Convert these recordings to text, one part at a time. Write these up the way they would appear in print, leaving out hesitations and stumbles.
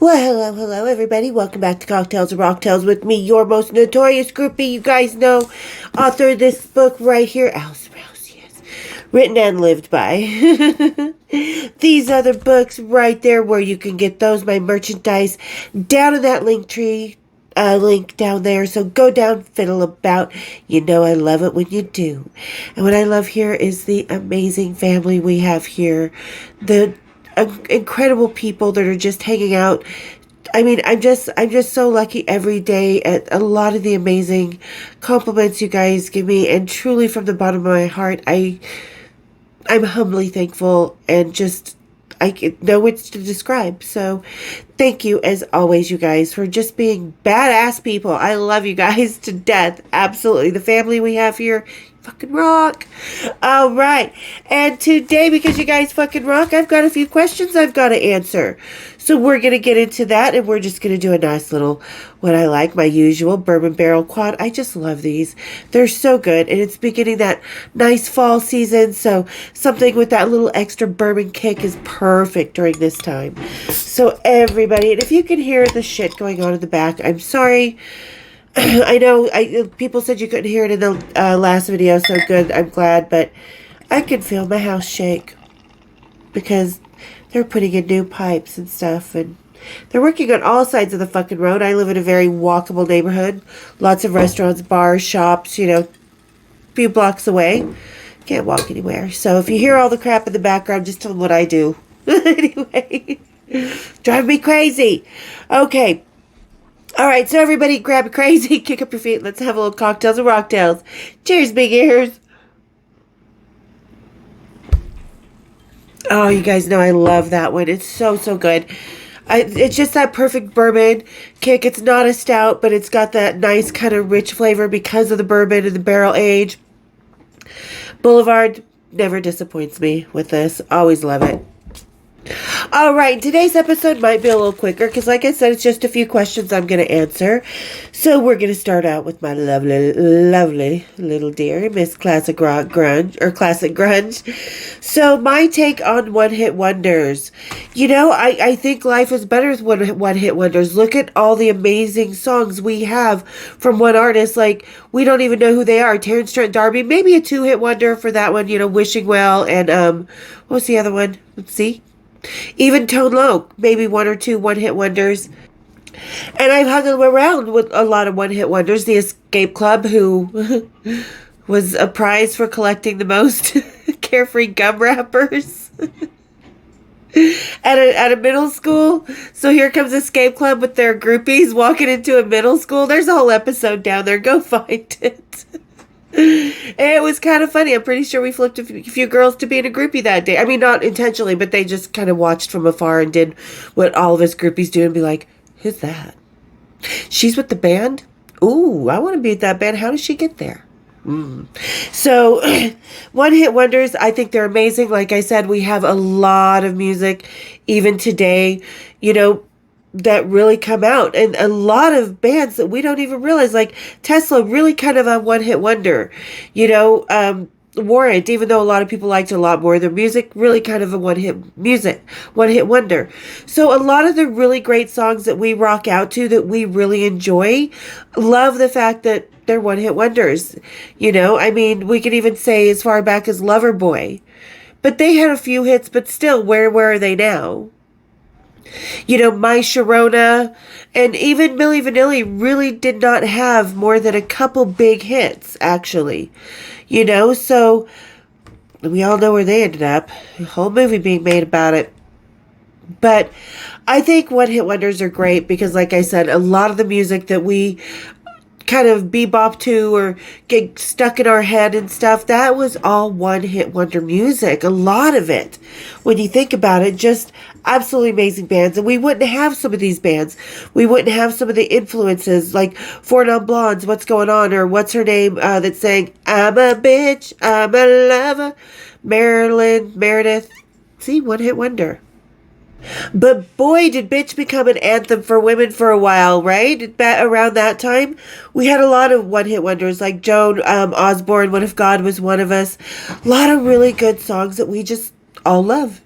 Well, hello, everybody. Welcome back to Cocktails and Rocktails with me, your most notorious groupie. You guys know, author of this book right here, Alice Rouse, yes. Written and lived by. These other books right there where you can get those, my merchandise, down in that link tree. Link down there, so go down, fiddle about. You know I love it when you do. And what I love here is the amazing family we have here, the incredible people that are just hanging out. I mean, I'm just so lucky every day at a lot of the amazing compliments you guys give me, and truly from the bottom of my heart, I'm humbly thankful and just I know words to describe. So thank you as always, you guys, for just being badass people. I love you guys to death. Absolutely. The family we have here, fucking rock. All right. And today, because you guys fucking rock, I've got a few questions I've got to answer. So we're going to get into that, and we're just going to do a nice little, what I like, my usual bourbon barrel quad. I just love these. They're so good, and it's beginning that nice fall season, so something with that little extra bourbon kick is perfect during this time. So everybody, and if you can hear the shit going on in the back, I'm sorry. I know people said you couldn't hear it in the last video, so good, I'm glad, but I can feel my house shake because they're putting in new pipes and stuff, and they're working on all sides of the fucking road. I live in a very walkable neighborhood, lots of restaurants, bars, shops, you know, a few blocks away. Can't walk anywhere. So if you hear all the crap in the background, just tell them what I do. Anyway, drive me crazy. Okay. All right, so everybody grab a crazy, kick up your feet, let's have a little cocktails and rocktails. Cheers, big ears. Oh, you guys know I love that one. It's so, so good. It's just that perfect bourbon kick. It's not a stout, but it's got that nice kind of rich flavor because of the bourbon and the barrel age. Boulevard never disappoints me with this. Always love it. All right, today's episode might be a little quicker because, like I said, it's just a few questions I'm going to answer. So we're going to start out with my lovely, lovely little dear, Miss Classic Rock Grunge, or Classic Grunge. So my take on one-hit wonders. You know, I think life is better with one-hit wonders. Look at all the amazing songs we have from one artist. Like, we don't even know who they are. Terrence Trent D'Arby, maybe a two-hit wonder for that one, you know, Wishing Well, and what was the other one? Let's see. Even Tone Loc, maybe one or two one-hit wonders. And I've hung around with a lot of one-hit wonders. The Escape Club, who was a prize for collecting the most carefree gum wrappers at a middle school. So here comes Escape Club with their groupies walking into a middle school. There's a whole episode down there. Go find it. And it was kind of funny. I'm pretty sure we flipped a few girls to being a groupie that day. I mean, not intentionally, but they just kind of watched from afar and did what all of us groupies do and be like, who's that? She's with the band? Ooh, I want to be with that band. How does she get there? So, one-hit wonders, I think they're amazing. Like I said, we have a lot of music, even today, you know, that really come out, and a lot of bands that we don't even realize, like Tesla, really kind of a one-hit wonder, you know. Warrant, even though a lot of people liked it a lot more, their music really kind of a one-hit wonder. So a lot of the really great songs that we rock out to, that we really enjoy, love the fact that they're one-hit wonders. You know, I mean, we could even say as far back as Loverboy, but they had a few hits, but still, where are they now? You know, My Sharona, and even Milli Vanilli really did not have more than a couple big hits, actually. You know, so we all know where they ended up. A whole movie being made about it. But I think one-hit wonders are great because, like I said, a lot of the music that we kind of bebop to or get stuck in our head and stuff, that was all one-hit wonder music. A lot of it, when you think about it, just absolutely amazing bands. And we wouldn't have some of these bands. We wouldn't have some of the influences like Four Non Blondes, What's Going On, or what's her name that sang I'm a bitch, I'm a lover, Marilyn Meredith. See, one-hit wonder. But boy, did Bitch become an anthem for women for a while, right? Around that time, we had a lot of one-hit wonders like Joan Osborne, What If God Was One of Us. A lot of really good songs that we just all love.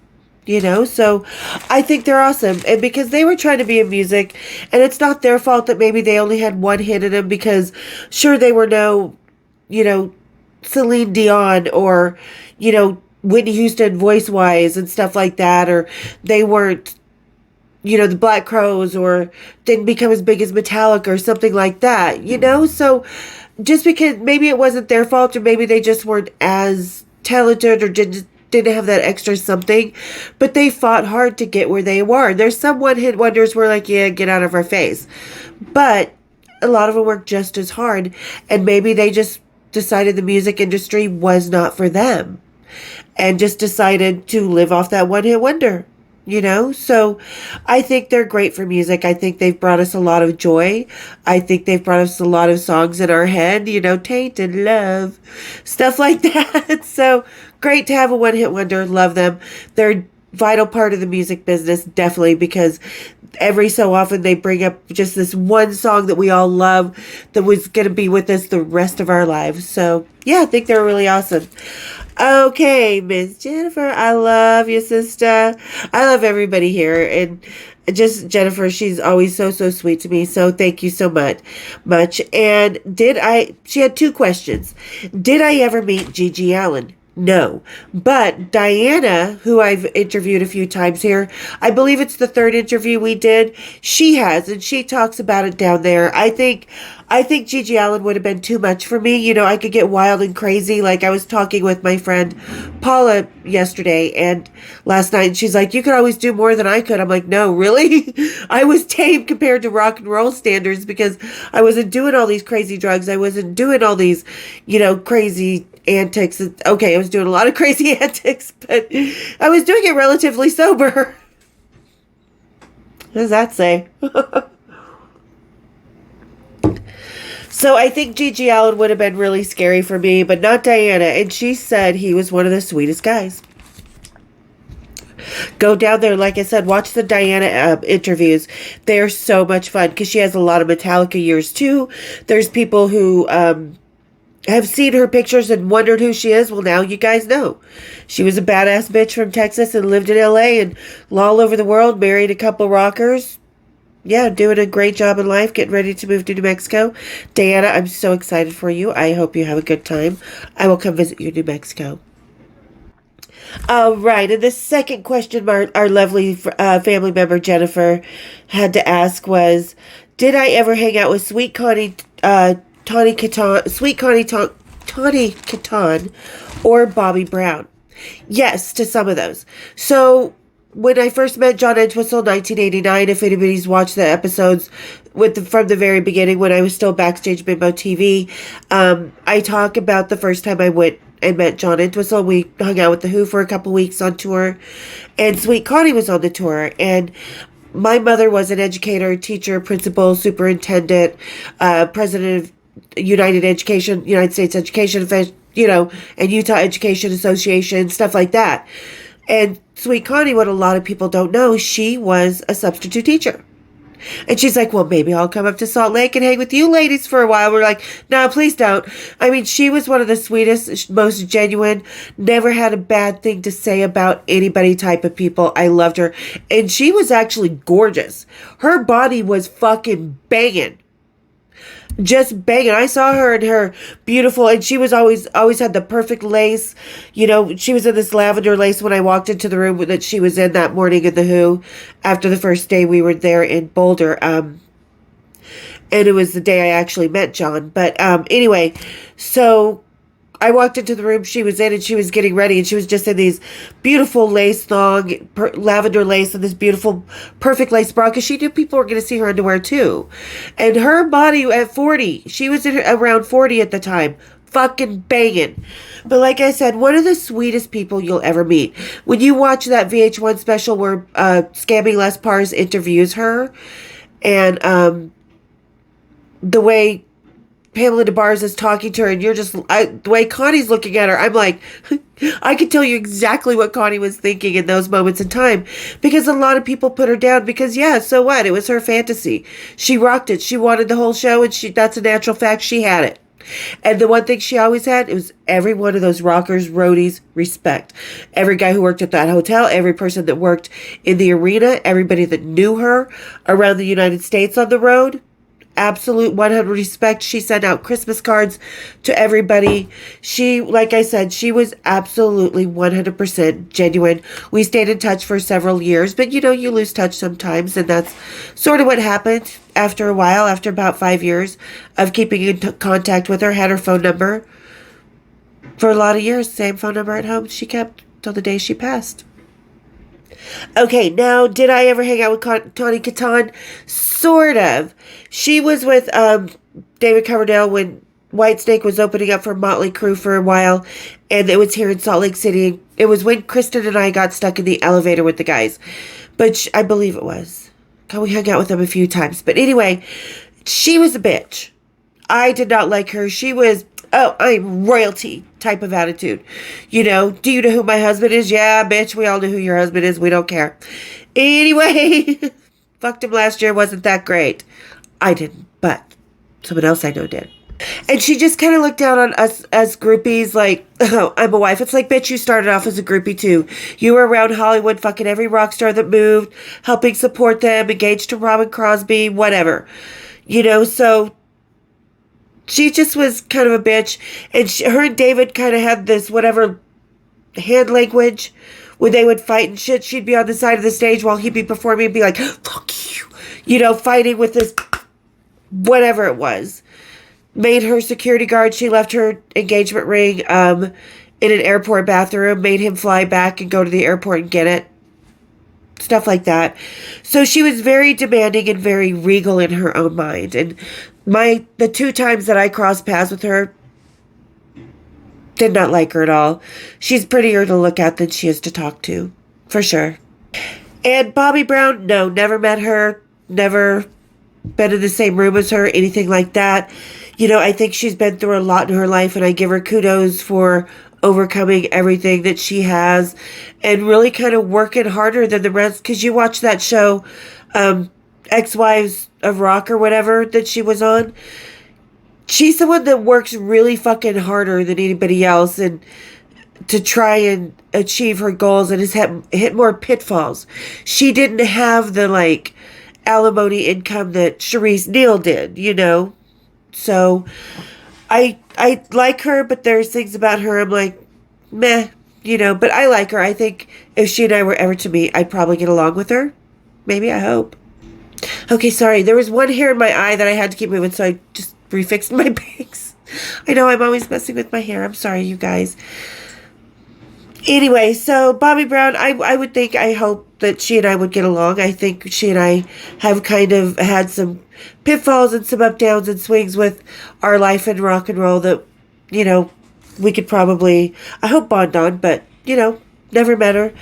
So I think they're awesome. And because they were trying to be in music, and it's not their fault that maybe they only had one hit in them, because sure, they were no, you know, Celine Dion or, Whitney Houston voice wise and stuff like that, or they weren't, the Black Crowes, or didn't become as big as Metallica or something like that, So just because maybe it wasn't their fault, or maybe they just weren't as talented, or didn't have that extra something, but they fought hard to get where they were. There's some one-hit wonders where like, yeah, get out of our face. But a lot of them worked just as hard, and maybe they just decided the music industry was not for them and just decided to live off that one-hit wonder. So I think they're great for music. I think they've brought us a lot of joy. I think they've brought us a lot of songs in our head, Tainted Love, stuff like that. So great to have a one-hit wonder. Love them. They're a vital part of the music business, definitely, because every so often they bring up just this one song that we all love that was going to be with us the rest of our lives. So yeah, I think they're really awesome. Okay, Miss Jennifer, I love you, sister. I love everybody here, and just Jennifer, she's always so sweet to me. So thank you so much. And she had two questions. Did I ever meet Gigi Allen? No. But Diana, who I've interviewed a few times here, I believe it's the third interview we did, she has, and she talks about it down there. I think Gigi Allen would have been too much for me. I could get wild and crazy. Like, I was talking with my friend Paula yesterday and last night, and she's like, you could always do more than I could. I'm like, no, really? I was tame compared to rock and roll standards, because I wasn't doing all these crazy drugs. I wasn't doing all these, crazy antics. Okay, I was doing a lot of crazy antics, but I was doing it relatively sober. What does that say? So I think Gigi Allen would have been really scary for me, but not Diana. And she said he was one of the sweetest guys. Go down there, like I said, watch the Diana interviews. They're so much fun, because she has a lot of Metallica years too. There's people who have seen her pictures and wondered who she is. Well, now you guys know. She was a badass bitch from Texas and lived in LA and all over the world, married a couple rockers. Yeah, doing a great job in life, getting ready to move to New Mexico. Diana, I'm so excited for you. I hope you have a good time. I will come visit you in New Mexico. All right, and the second question our lovely family member Jennifer had to ask was, did I ever hang out with Sweet Connie, Tawny Katan, or Bobby Brown? Yes, to some of those. So when I first met John Entwistle in 1989, if anybody's watched the episodes from the very beginning when I was still backstage Bimbo TV, I talk about the first time I went and met John Entwistle. We hung out with The Who for a couple weeks on tour, and Sweet Connie was on the tour, and my mother was an educator, teacher, principal, superintendent, president of United States Education, and Utah Education Association, stuff like that. And Sweet Connie, what a lot of people don't know, she was a substitute teacher. And she's like, well, maybe I'll come up to Salt Lake and hang with you ladies for a while. We're like, no, please don't. I mean, she was one of the sweetest, most genuine, never had a bad thing to say about anybody type of people. I loved her. And she was actually gorgeous. Her body was fucking banging. Just banging. I saw her in her beautiful, and she was always had the perfect lace. She was in this lavender lace when I walked into the room that she was in that morning in The Who, after the first day we were there in Boulder. And it was the day I actually met John. But anyway, so I walked into the room she was in, and she was getting ready, and she was just in these beautiful lace thong, lavender lace, and this beautiful, perfect lace bra, because she knew people were going to see her underwear too. And her body at 40, she was around 40 at the time, fucking banging. But like I said, one of the sweetest people you'll ever meet. When you watch that VH1 special where Scamming Les Pars interviews her, and the way Pamela DeBarz is talking to her, and you're just, the way Connie's looking at her, I'm like, I could tell you exactly what Connie was thinking in those moments in time, because a lot of people put her down because, yeah, so what? It was her fantasy. She rocked it. She wanted the whole show, and that's a natural fact. She had it. And the one thing she always had, it was every one of those rockers, roadies, respect. Every guy who worked at that hotel, every person that worked in the arena, everybody that knew her around the United States on the road, absolute 100 respect. She sent out Christmas cards to everybody. She, like I said, she was absolutely 100% genuine. We stayed in touch for several years, but you know, you lose touch sometimes, and that's sort of what happened after a while, after about 5 years of keeping in contact with her. Had her phone number for a lot of years, same phone number at home she kept till the day she passed. Okay, now, did I ever hang out with Connie Catan? Sort of. She was with David Coverdale when Whitesnake was opening up for Motley Crue for a while, and it was here in Salt Lake City. It was when Kristen and I got stuck in the elevator with the guys, but I believe it was. We hung out with them a few times. But anyway, she was a bitch. I did not like her. She was, oh, I'm royalty type of attitude. You know, do you know who my husband is? Yeah, bitch, we all know who your husband is. We don't care. Anyway, fucked him last year. Wasn't that great? I didn't, but someone else I know did. And she just kind of looked down on us as groupies like, oh, I'm a wife. It's like, bitch, you started off as a groupie too. You were around Hollywood fucking every rock star that moved, helping support them, engaged to Robin Crosby, whatever. You know, so she just was kind of a bitch. And her and David kind of had this whatever hand language when they would fight and shit. She'd be on the side of the stage while he'd be performing and be like, fuck you. You know, fighting with this whatever it was. Made her security guard. She left her engagement ring in an airport bathroom. Made him fly back and go to the airport and get it. Stuff like that. So she was very demanding and very regal in her own mind. And the 2 times that I crossed paths with her, did not like her at all. She's prettier to look at than she is to talk to, for sure. And Bobby Brown, no, never met her, never been in the same room as her, anything like that. You know, I think she's been through a lot in her life, and I give her kudos for overcoming everything that she has and really kind of working harder than the rest. Because you watch that show, Ex-Wives of Rock or whatever that she was on. She's the one that works really fucking harder than anybody else and to try and achieve her goals and has hit more pitfalls. She didn't have the, like, alimony income that Charisse Neal did, you know? So, I like her, but there's things about her I'm like, meh, you know? But I like her. I think if she and I were ever to meet, I'd probably get along with her. Maybe, I hope. Okay, sorry. There was one hair in my eye that I had to keep moving, so I just refixed my bangs. I know I'm always messing with my hair. I'm sorry, you guys. Anyway, so Bobby Brown, I would think, I hope that she and I would get along. I think she and I have kind of had some pitfalls and some up downs and swings with our life in rock and roll that, you know, we could probably, I hope, bond on, but, you know, never met her.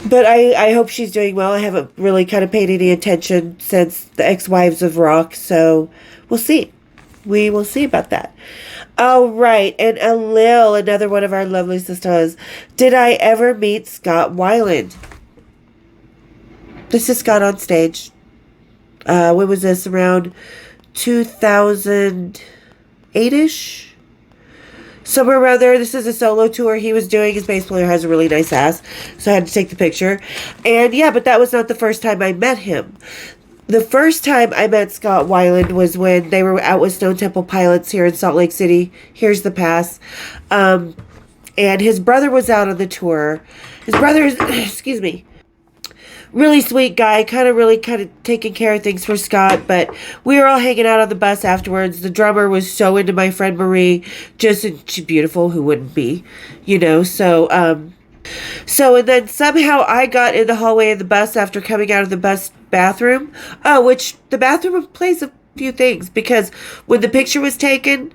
But I hope she's doing well. I haven't really kind of paid any attention since the Ex-Wives of Rock, so we'll see. We will see about that. All right, and another one of our lovely sisters. Did I ever meet Scott Weiland? This is Scott on stage. When was this? Around 2008-ish? Somewhere around there. This is a solo tour he was doing. His bass player has a really nice ass, so I had to take the picture. And yeah, but that was not the first time I met him. The first time I met Scott Weiland was when they were out with Stone Temple Pilots here in Salt Lake City. Here's the pass. And his brother was out on the tour. His brother is, excuse me, really sweet guy, kind of taking care of things for Scott, but we were all hanging out on the bus afterwards. The drummer was so into my friend Marie, she's beautiful, who wouldn't be, you know, and then somehow I got in the hallway of the bus after coming out of the bus bathroom, which the bathroom plays a few things, because when the picture was taken,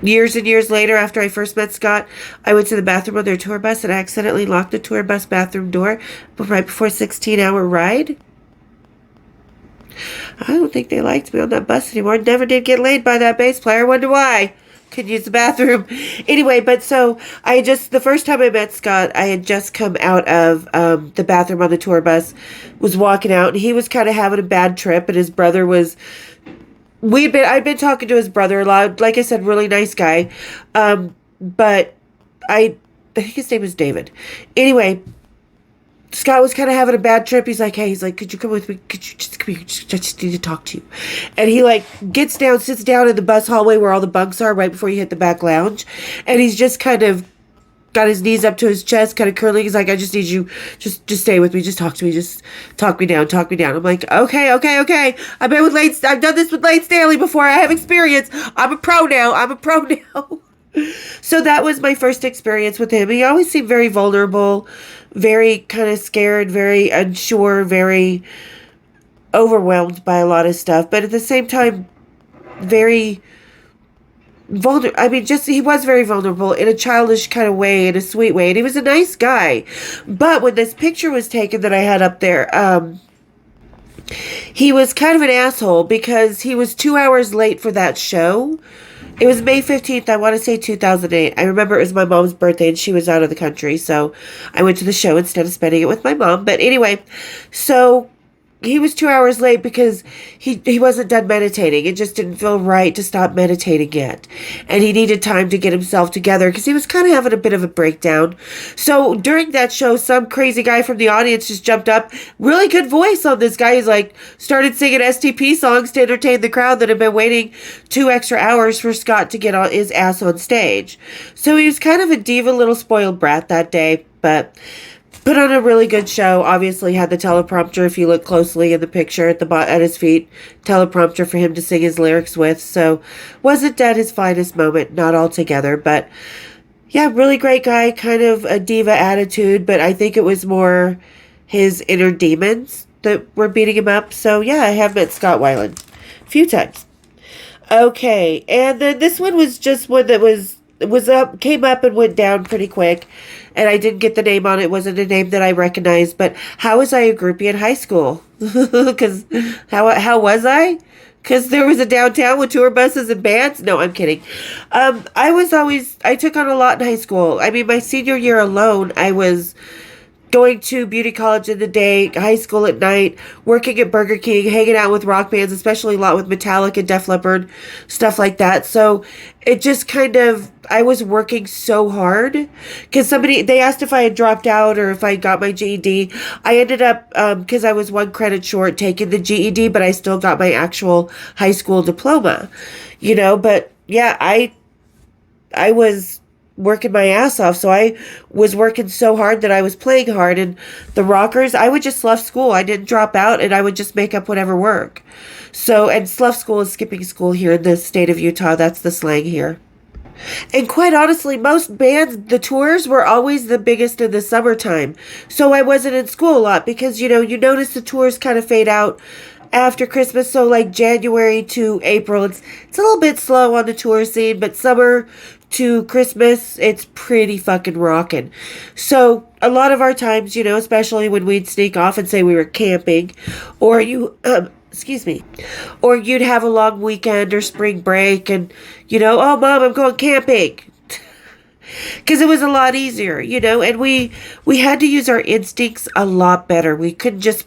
years and years later, after I first met Scott, I went to the bathroom on their tour bus and accidentally locked the tour bus bathroom door right before a 16-hour ride. I don't think they liked me on that bus anymore. Never did get laid by that bass player. Wonder why. Could use the bathroom. Anyway, but so the first time I met Scott, I had just come out of the bathroom on the tour bus, was walking out, and he was kind of having a bad trip, and his brother was I'd been talking to his brother-in-law. Like I said, really nice guy. But I think his name is David. Anyway, Scott was kind of having a bad trip. He's like, could you come with me? Could you just come here? I just need to talk to you. And he like gets down, sits down in the bus hallway where all the bunks are right before you hit the back lounge. And he's just kind of got his knees up to his chest, kind of curling. He's like, I just need you, just stay with me, just talk to me, just talk me down. I'm like, okay. I've done this with Lane Stanley before. I have experience. I'm a pro now. So that was my first experience with him. He always seemed very vulnerable, very kind of scared, very unsure, very overwhelmed by a lot of stuff, but at the same time, very vulnerable. I mean, just he was very vulnerable in a childish kind of way, in a sweet way, and he was a nice guy. But when this picture was taken that I had up there, he was kind of an asshole because he was 2 hours late for that show. It was May 15th, I want to say 2008. I remember it was my mom's birthday and she was out of the country, so I went to the show instead of spending it with my mom. But anyway, so he was 2 hours late because he wasn't done meditating. It just didn't feel right to stop meditating yet. And he needed time to get himself together because he was kind of having a bit of a breakdown. So during that show, some crazy guy from the audience just jumped up. Really good voice on this guy. He's like, started singing STP songs to entertain the crowd that had been waiting 2 extra hours for Scott to get on his ass on stage. So he was kind of a diva little spoiled brat that day, but put on a really good show. Obviously had the teleprompter, if you look closely in the picture at his feet, teleprompter for him to sing his lyrics with. So wasn't at his finest moment, not altogether, but yeah, really great guy, kind of a diva attitude, but I think it was more his inner demons that were beating him up. So yeah, I have met Scott Weiland a few times. Okay, and then this one was just one that came up and went down pretty quick, and I didn't get the name on it. It wasn't a name that I recognized, but how was I a groupie in high school? Because how was I? Because there was a downtown with tour buses and bands? No, I'm kidding. I took on a lot in high school. I mean, my senior year alone, I was going to beauty college in the day, high school at night, working at Burger King, hanging out with rock bands, especially a lot with Metallica, Def Leppard, stuff like that. So it just kind of, I was working so hard because they asked if I had dropped out or if I got my GED. I ended up, because I was 1 credit short, taking the GED, but I still got my actual high school diploma, but yeah, I was working my ass off. So I was working so hard that I was playing hard. And the rockers, I would just slough school. I didn't drop out and I would just make up whatever work. So, and slough school is skipping school here in the state of Utah. That's the slang here. And quite honestly, most bands, the tours were always the biggest in the summertime. So I wasn't in school a lot because, you notice the tours kind of fade out after Christmas. So like January to April, it's a little bit slow on the tour scene, but summer to Christmas, it's pretty fucking rocking. So a lot of our times, especially when we'd sneak off and say we were camping, or or you'd have a long weekend or spring break and, oh, Mom, I'm going camping. Because it was a lot easier, and we had to use our instincts a lot better. We couldn't just,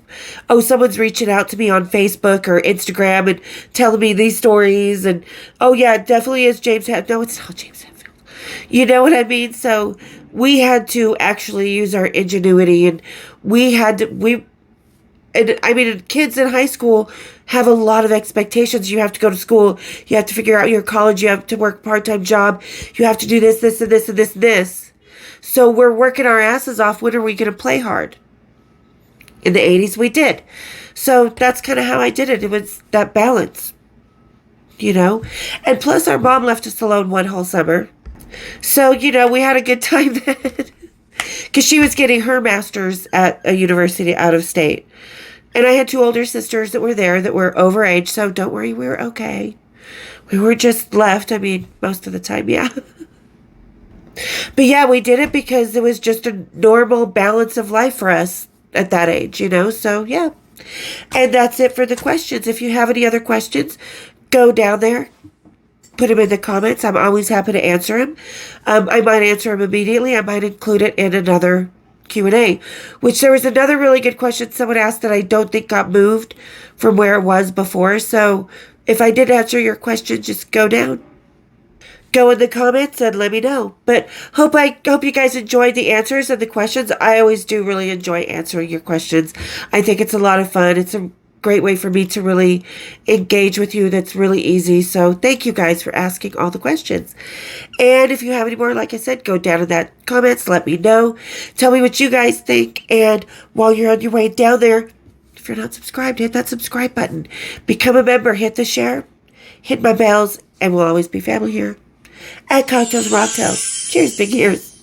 someone's reaching out to me on Facebook or Instagram and telling me these stories, and, oh yeah, it definitely is James Hetfield. No, it's not James Hetfield. You know what I mean? So we had to actually use our ingenuity, and kids in high school have a lot of expectations. You have to go to school. You have to figure out your college. You have to work a part-time job. You have to do this, this, and this, and this, and this. So we're working our asses off. When are we going to play hard? In the 80s, we did. So that's kind of how I did it. It was that balance, And plus, our mom left us alone one whole summer. So, we had a good time then. Because she was getting her master's at a university out of state. And I had 2 older sisters that were there that were overage, so don't worry, we were okay. We were just left, most of the time, yeah. But yeah, we did it because it was just a normal balance of life for us at that age, so yeah. And that's it for the questions. If you have any other questions, go down there, put them in the comments. I'm always happy to answer them. I might answer them immediately. I might include it in another Q&A, which there was another really good question someone asked that I don't think got moved from where it was before. So If I did answer your question, just go down. Go in the comments and let me know. But hope you guys enjoyed the answers and the questions. I always do really enjoy answering your questions. I think it's a lot of fun. It's a great way for me to really engage with you. That's really easy. So thank you guys for asking all the questions. And if you have any more, like I said, go down in that comments. Let me know. Tell me what you guys think. And while you're on your way down there, if you're not subscribed, hit that subscribe button. Become a member. Hit the share. Hit my bells. And we'll always be family here at Cocktails and Rocktails. Cheers, big ears.